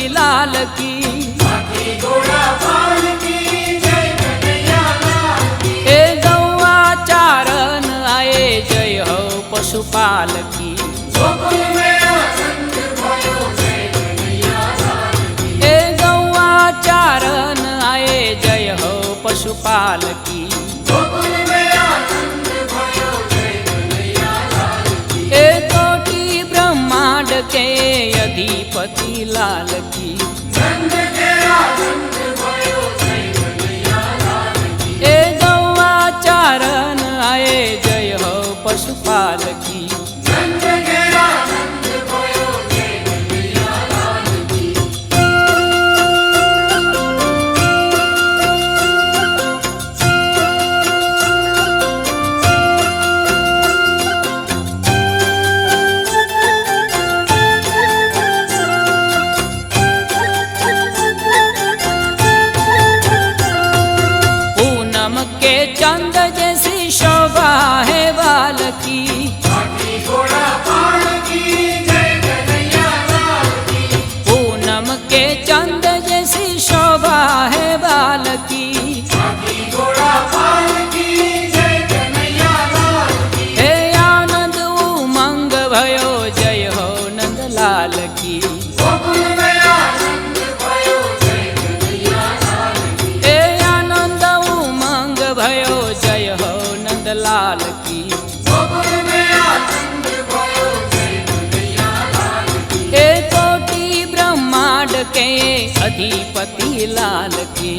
लाल की। ए गौआ चारण आए जय हो पशुपाल की। ए गौआ चारण आए जय हो पशुपाल की। ए कोटि ब्रह्मांड के अधिपति लाल की। ए गौआ चारण आए जय हो पशुपाल की। पूनम के चंद जैसी शोभा है बाल की। पूनम के चंद जैसी शोभा है बाल की। हे आनंद उमंग भयो जय हो नंदलाल की। हे आनंद उमंग भयो जय हो नंदलाल की। हे कोटि ब्रह्मांड के अधिपति लाल की।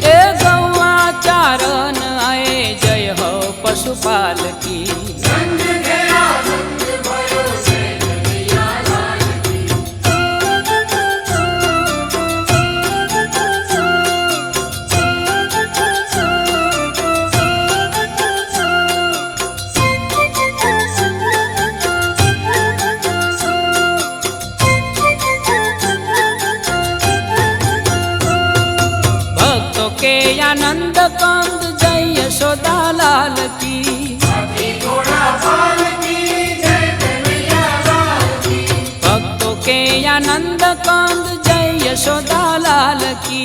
ए गौआ चारण आए जय हो पशुपाल की। भक्तों के आनंद कंद जय यशोदा लाल की। भक्तों के आनंद कंद जय यशोदा लाल की।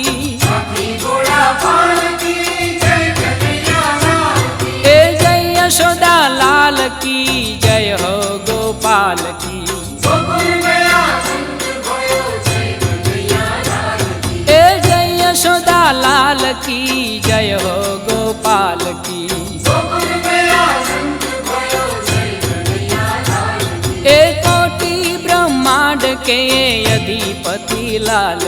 ए जय यशोदा लाल की जय हो गोपाल की। ए जय यशोदा लाल की जय हो गोपाल की। ए कोटि ब्रह्मांड के अधिपति लाल